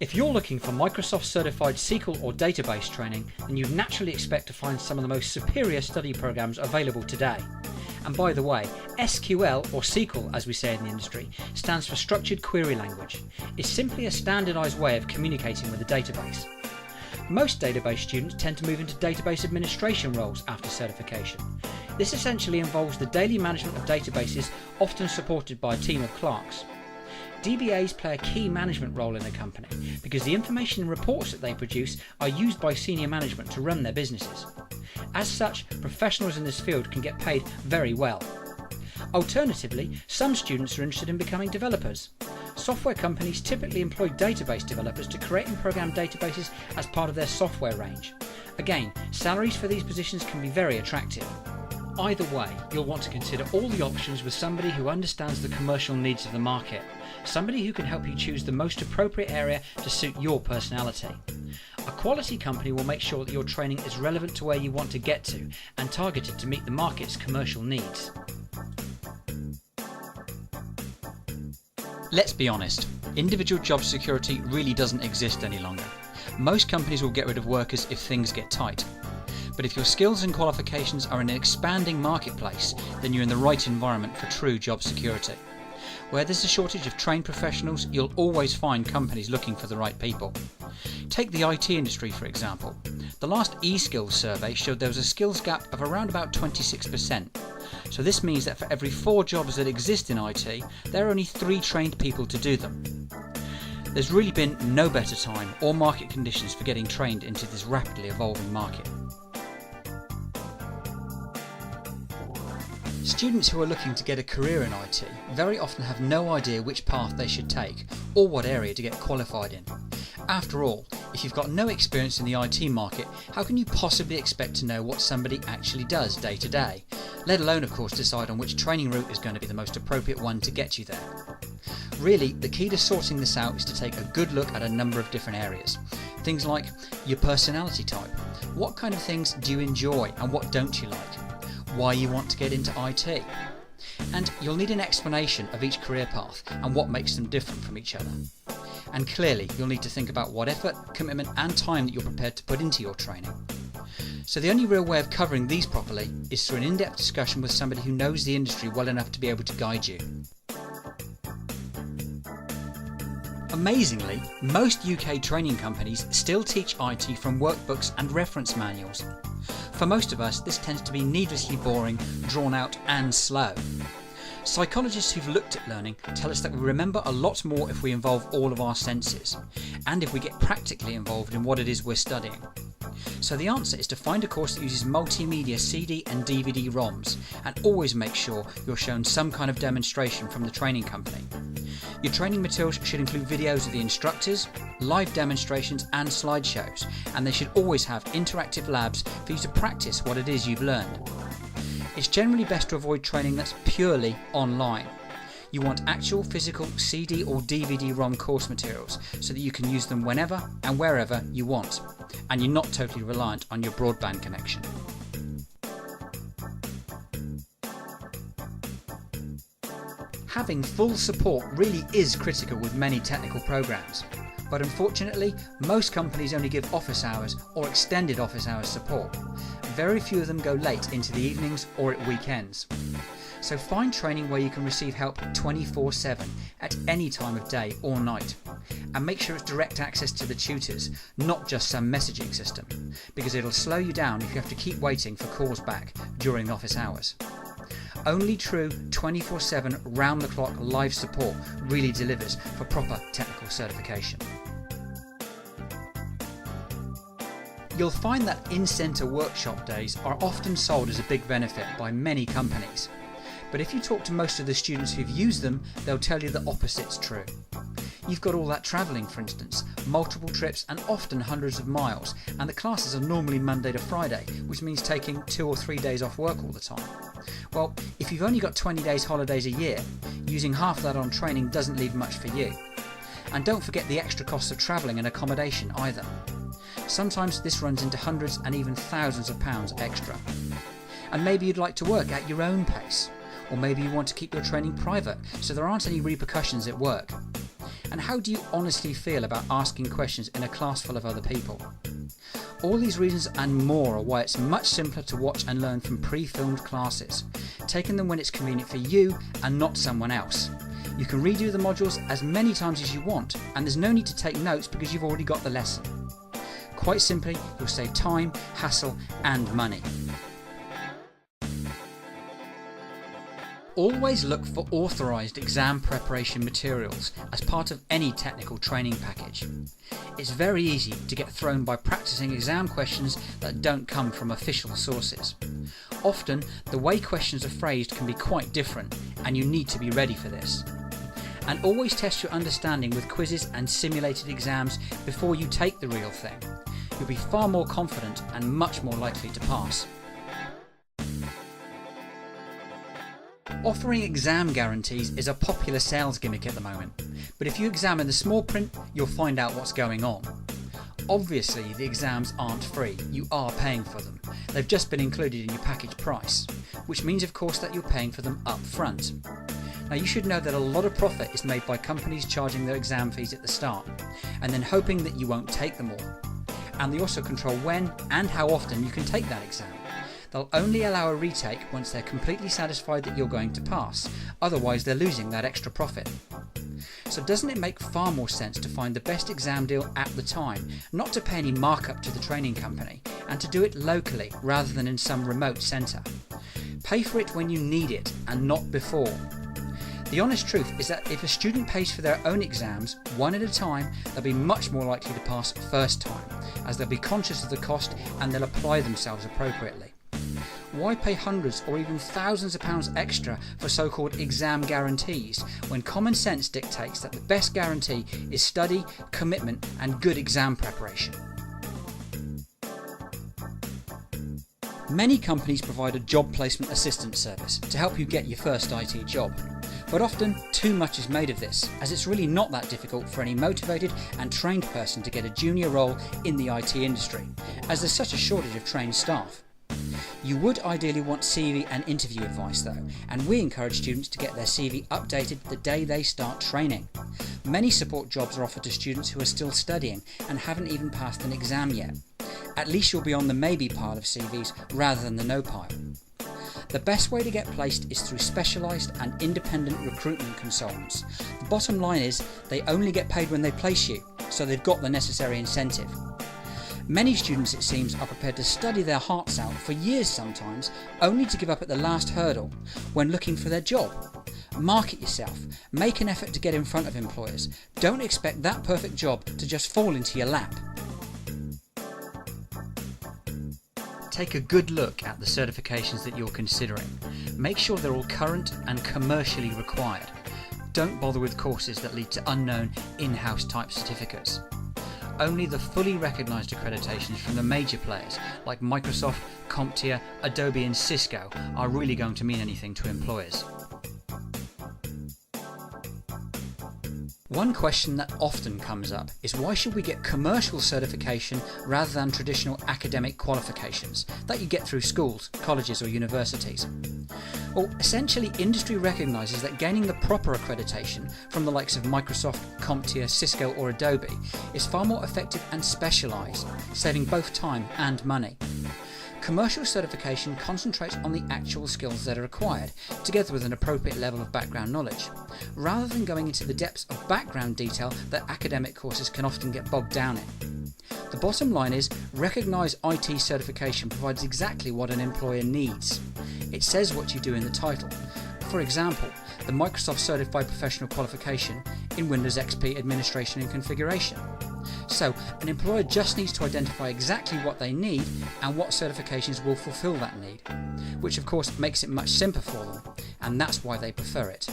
If you're looking for Microsoft certified SQL or database training, then you'd naturally expect to find some of the most superior study programs available today. And by the way, SQL, or SQL as we say in the industry, stands for Structured Query Language. It's simply a standardized way of communicating with a database. Most database students tend to move into database administration roles after certification. This essentially involves the daily management of databases, often supported by a team of clerks. DBAs play a key management role in a company because the information and reports that they produce are used by senior management to run their businesses. As such, professionals in this field can get paid very well. Alternatively, some students are interested in becoming developers. Software companies typically employ database developers to create and program databases as part of their software range. Again, salaries for these positions can be very attractive. Either way, you'll want to consider all the options with somebody who understands the commercial needs of the market, somebody who can help you choose the most appropriate area to suit your personality. A quality company will make sure that your training is relevant to where you want to get to and targeted to meet the market's commercial needs. Let's be honest, individual job security really doesn't exist any longer. Most companies will get rid of workers if things get tight. But if your skills and qualifications are in an expanding marketplace, then you're in the right environment for true job security. Where there's a shortage of trained professionals, you'll always find companies looking for the right people. Take the IT industry for example. The last eSkills survey showed there was a skills gap of around about 26%. So this means that for every 4 jobs that exist in IT, there are only 3 trained people to do them. There's really been no better time or market conditions for getting trained into this rapidly evolving market. Students who are looking to get a career in IT very often have no idea which path they should take or what area to get qualified in. After all, if you've got no experience in the IT market, how can you possibly expect to know what somebody actually does day to day? Let alone, of course, decide on which training route is going to be the most appropriate one to get you there. Really, the key to sorting this out is to take a good look at a number of different areas. Things like your personality type. What kind of things do you enjoy and what don't you like? Why you want to get into IT. And you'll need an explanation of each career path and what makes them different from each other. And clearly, you'll need to think about what effort, commitment and time that you're prepared to put into your training. So the only real way of covering these properly is through an in-depth discussion with somebody who knows the industry well enough to be able to guide you. Amazingly, most UK training companies still teach IT from workbooks and reference manuals. For most of us, this tends to be needlessly boring, drawn out and slow. Psychologists who've looked at learning tell us that we remember a lot more if we involve all of our senses, and if we get practically involved in what it is we're studying. So the answer is to find a course that uses multimedia CD and DVD ROMs, and always make sure you're shown some kind of demonstration from the training company. Your training materials should include videos of the instructors, live demonstrations and slideshows, and they should always have interactive labs for you to practice what it is you've learned. It's generally best to avoid training that's purely online. You want actual physical CD or DVD ROM course materials so that you can use them whenever and wherever you want, and you're not totally reliant on your broadband connection. Having full support really is critical with many technical programs, but unfortunately most companies only give office hours or extended office hours support. Very few of them go late into the evenings or at weekends. So find training where you can receive help 24/7 at any time of day or night, and make sure it's direct access to the tutors, not just some messaging system, because it'll slow you down if you have to keep waiting for calls back during office hours. Only true 24/7 round-the-clock live support really delivers for proper technical certification. You'll find that in-centre workshop days are often sold as a big benefit by many companies. But if you talk to most of the students who've used them, they'll tell you the opposite's true. You've got all that travelling, for instance, multiple trips and often hundreds of miles, and the classes are normally Monday to Friday, which means taking 2 or 3 days off work all the time. Well, if you've only got 20 days holidays a year, using half that on training doesn't leave much for you. And don't forget the extra costs of travelling and accommodation either. Sometimes this runs into hundreds and even thousands of pounds extra. And maybe you'd like to work at your own pace, or maybe you want to keep your training private so there aren't any repercussions at work. And how do you honestly feel about asking questions in a class full of other people? All these reasons and more are why it's much simpler to watch and learn from pre-filmed classes, taking them when it's convenient for you and not someone else. You can redo the modules as many times as you want, and there's no need to take notes because you've already got the lesson. Quite simply, you'll save time, hassle and money. Always look for authorised exam preparation materials as part of any technical training package. It's very easy to get thrown by practicing exam questions that don't come from official sources. Often, the way questions are phrased can be quite different, and you need to be ready for this. And always test your understanding with quizzes and simulated exams before you take the real thing. You'll be far more confident and much more likely to pass. Offering exam guarantees is a popular sales gimmick at the moment, but if you examine the small print, you'll find out what's going on. Obviously, the exams aren't free, you are paying for them. They've just been included in your package price, which means of course that you're paying for them up front. Now you should know that a lot of profit is made by companies charging their exam fees at the start, and then hoping that you won't take them all. And they also control when and how often you can take that exam. They'll only allow a retake once they're completely satisfied that you're going to pass, otherwise they're losing that extra profit. So doesn't it make far more sense to find the best exam deal at the time, not to pay any markup to the training company, and to do it locally rather than in some remote centre? Pay for it when you need it and not before. The honest truth is that if a student pays for their own exams one at a time, they'll be much more likely to pass first time, as they'll be conscious of the cost and they'll apply themselves appropriately. Why pay hundreds or even thousands of pounds extra for so-called exam guarantees when common sense dictates that the best guarantee is study, commitment and good exam preparation? Many companies provide a job placement assistance service to help you get your first IT job. But often too much is made of this, as it's really not that difficult for any motivated and trained person to get a junior role in the IT industry, as there's such a shortage of trained staff. You would ideally want CV and interview advice though, and we encourage students to get their CV updated the day they start training. Many support jobs are offered to students who are still studying and haven't even passed an exam yet. At least you'll be on the maybe pile of CVs rather than the no pile. The best way to get placed is through specialised and independent recruitment consultants. The bottom line is they only get paid when they place you, so they've got the necessary incentive. Many students, it seems, are prepared to study their hearts out for years sometimes, only to give up at the last hurdle when looking for their job. Market yourself, make an effort to get in front of employers. Don't expect that perfect job to just fall into your lap. Take a good look at the certifications that you're considering. Make sure they're all current and commercially required. Don't bother with courses that lead to unknown in-house type certificates. Only the fully recognised accreditations from the major players like Microsoft, CompTIA, Adobe and Cisco are really going to mean anything to employers. One question that often comes up is why should we get commercial certification rather than traditional academic qualifications that you get through schools, colleges or universities? Well, essentially industry recognises that gaining the proper accreditation from the likes of Microsoft, CompTIA, Cisco or Adobe is far more effective and specialised, saving both time and money. Commercial certification concentrates on the actual skills that are required, together with an appropriate level of background knowledge, rather than going into the depths of background detail that academic courses can often get bogged down in. The bottom line is, recognised IT certification provides exactly what an employer needs. It says what you do in the title. For example, the Microsoft Certified Professional Qualification in Windows XP Administration and Configuration. So, an employer just needs to identify exactly what they need and what certifications will fulfil that need, which of course makes it much simpler for them, and that's why they prefer it.